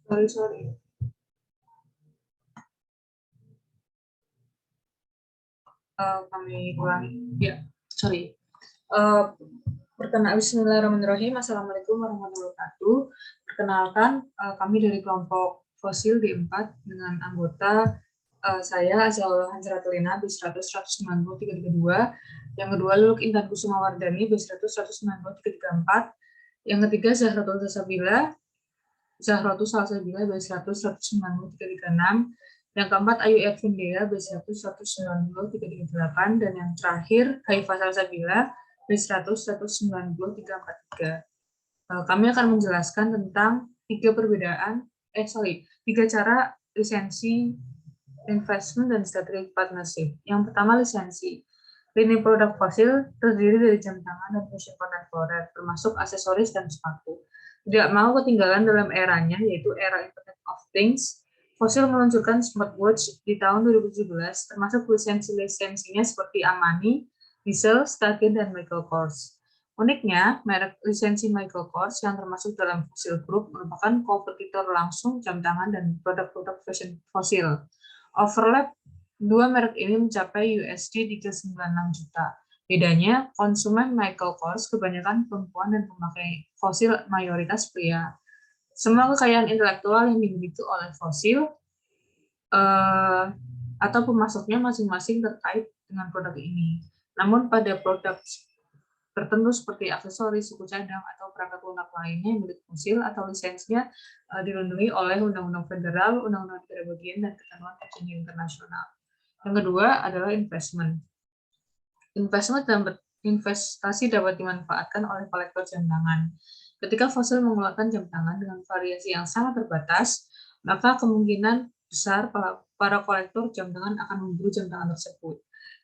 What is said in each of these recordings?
Sorry. Kami ulangi. Ya, sorry. Bismillahirrahmanirrahim. Assalamualaikum warahmatullahi wabarakatuh. Perkenalkan, kami dari kelompok fosil D4 dengan anggota saya Azalul Hanzaratulina B100-190-332, yang kedua Luluk Intan Kusuma Wardani B100-190-334, yang ketiga Zahratul Salsabila B100-190-336, yang keempat Ayu Ervindea B100-190-338, dan yang terakhir Haifah Salsabila B100-190-343. Kami akan menjelaskan tentang tiga cara lisensi, investment, dan strategic partnership. Yang pertama, lisensi. Lini produk fosil terdiri dari jam tangan dan fashion kontemporer, termasuk aksesoris dan sepatu. Tidak mau ketinggalan dalam eranya, yaitu era Internet of Things, Fosil meluncurkan smartwatch di tahun 2017, termasuk lisensinya seperti Armani, Diesel, Starkey, dan Michael Kors. Uniknya, merek lisensi Michael Kors yang termasuk dalam Fosil Group merupakan kompetitor langsung jam tangan dan produk-produk fashion Fosil. Overlap dua merek ini mencapai USD 396 juta. Bedanya, konsumen Michael Kors kebanyakan perempuan dan pemakai Fosil mayoritas pria. Semua kekayaan intelektual yang dimiliki oleh Fosil atau pemasoknya masing-masing terkait dengan produk ini. Namun pada produk tertentu seperti aksesoris, suku cadang, atau perangkat lunak lainnya milik Fosil atau lisensinya dilindungi oleh Undang-Undang Federal, Undang-Undang Negara Bagian, dan ketentuan perjanjian internasional. Yang kedua adalah investment. Investasi dapat dimanfaatkan oleh kolektor jam tangan. Ketika Fosil mengeluarkan jam tangan dengan variasi yang sangat terbatas, maka kemungkinan besar para kolektor jam tangan akan memburu jam tangan tersebut.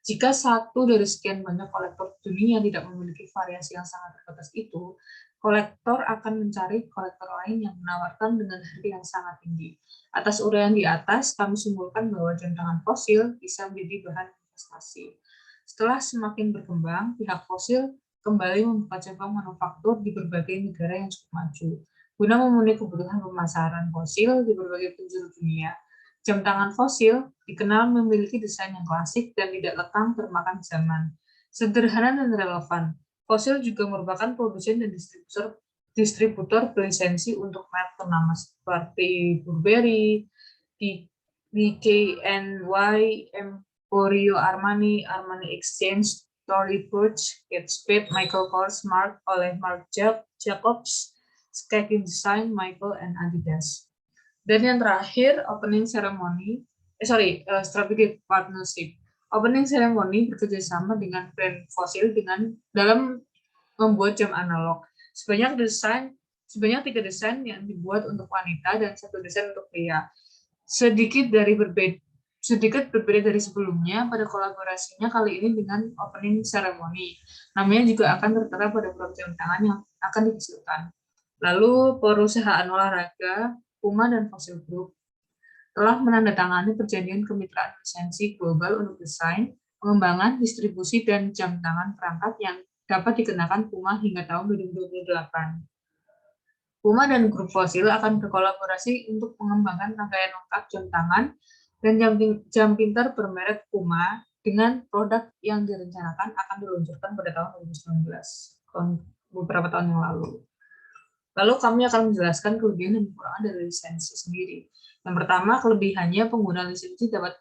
Jika satu dari sekian banyak kolektor dunia tidak memiliki variasi yang sangat terbatas itu, kolektor akan mencari kolektor lain yang menawarkan dengan harga yang sangat tinggi. Atas uraian di atas, kami simpulkan bahwa jam tangan Fosil bisa menjadi bahan investasi. Setelah semakin berkembang, pihak Fosil kembali membuka cabang manufaktur di berbagai negara yang cukup maju, guna memenuhi kebutuhan pemasaran Fosil di berbagai penjuru dunia. Jam tangan Fosil dikenal memiliki desain yang klasik dan tidak lekang termakan zaman. Sederhana dan relevan, Fosil juga merupakan produsen dan distributor berlisensi untuk merek ternama seperti Burberry, DKNY, Emporio Armani, Armani Exchange, Tory Burch, Kate Spade, Michael Kors, Mark oleh Marc Jacobs, Skechers Design, Michael, and Adidas. Dan yang terakhir, strategic partnership. Opening ceremony bekerjasama dengan brand Fosil dalam membuat jam analog. Sebanyak 3 desain yang dibuat untuk wanita dan 1 desain untuk pria. Sedikit berbeda dari sebelumnya, pada kolaborasinya kali ini dengan opening ceremony. Namanya juga akan tertera pada produk jam tangan yang akan dihasilkan. Lalu perusahaan olahraga Puma dan Fosil Group telah menandatangani perjanjian kemitraan lisensi global untuk desain, pengembangan, distribusi, dan jam tangan perangkat yang dapat dikenakan Puma hingga tahun 2028. Puma dan grup Fosil akan berkolaborasi untuk mengembangkan rangkaian lengkap jam tangan dan jam pintar bermerek Puma dengan produk yang direncanakan akan diluncurkan pada tahun 2019, beberapa tahun yang lalu. Lalu kami akan menjelaskan kelebihan dan kekurangan dari lisensi sendiri. Yang pertama, kelebihannya pengguna lisensi dapat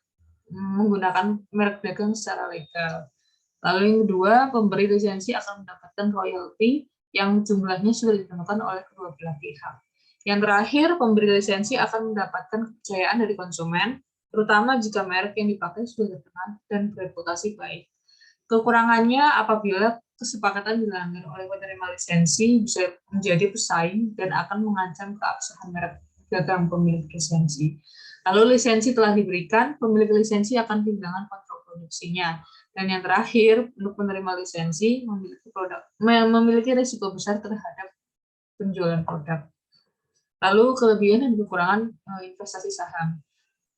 menggunakan merek dagang secara legal. Lalu yang kedua, pemberi lisensi akan mendapatkan royalti yang jumlahnya sudah ditentukan oleh kedua belah pihak. Yang terakhir, pemberi lisensi akan mendapatkan kepercayaan dari konsumen, terutama jika merek yang dipakai sudah terkenal dan bereputasi baik. Kekurangannya apabila kesepakatan dilanggar oleh penerima lisensi bisa menjadi pesaing dan akan mengancam keabsahan merek dagang pemilik lisensi. Lalu lisensi telah diberikan, pemilik lisensi akan kehilangan kontrol produksinya. Dan yang terakhir, untuk penerima lisensi memiliki risiko besar terhadap penjualan produk. Lalu kelebihan dan kekurangan investasi saham.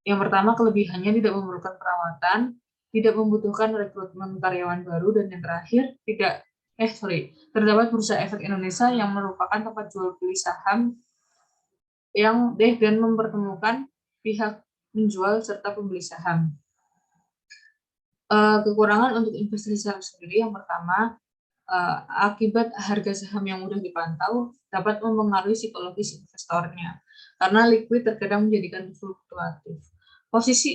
Yang pertama, kelebihannya tidak memerlukan perawatan, tidak membutuhkan rekrutmen karyawan baru, dan yang terakhir terdapat Bursa Efek Indonesia yang merupakan tempat jual beli saham dan mempertemukan pihak menjual serta pembeli saham. Kekurangan untuk investasi saham sendiri yang pertama, akibat harga saham yang mudah dipantau dapat mempengaruhi psikologis investornya karena likuid terkadang menjadikan fluktuatif.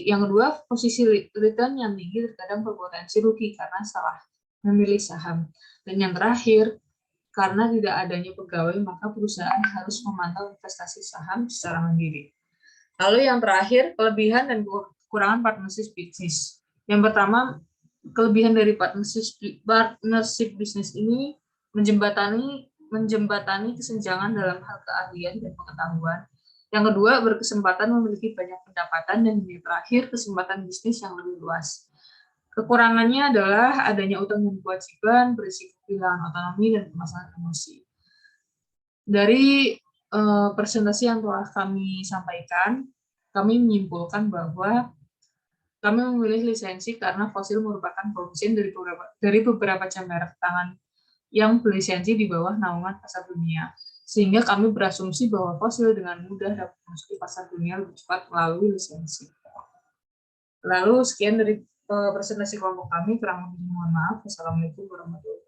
Yang kedua, posisi return yang tinggi terkadang berpotensi rugi karena salah memilih saham. Dan yang terakhir, karena tidak adanya pegawai, maka perusahaan harus memantau investasi saham secara mandiri. Lalu yang terakhir, kelebihan dan kekurangan partnership bisnis. Yang pertama, kelebihan dari partnership bisnis ini menjembatani kesenjangan dalam hal keahlian dan pengetahuan. Yang kedua, berkesempatan memiliki banyak pendapatan, dan yang terakhir, kesempatan bisnis yang lebih luas. Kekurangannya adalah adanya utang dan kewajiban, berisiko kehilangan otonomi dan permasalahan emosi. Dari presentasi yang telah kami sampaikan, kami menyimpulkan bahwa kami memilih lisensi karena Fosil merupakan produsen dari beberapa jam merek tangan yang berlisensi di bawah naungan pasar dunia. Sehingga kami berasumsi bahwa Fosil dengan mudah dapat memasuki pasar dunia lebih cepat melalui lisensi. Lalu sekian dari presentasi kelompok kami, kurang lebih mohon maaf. Wassalamualaikum warahmatullahi wabarakatuh.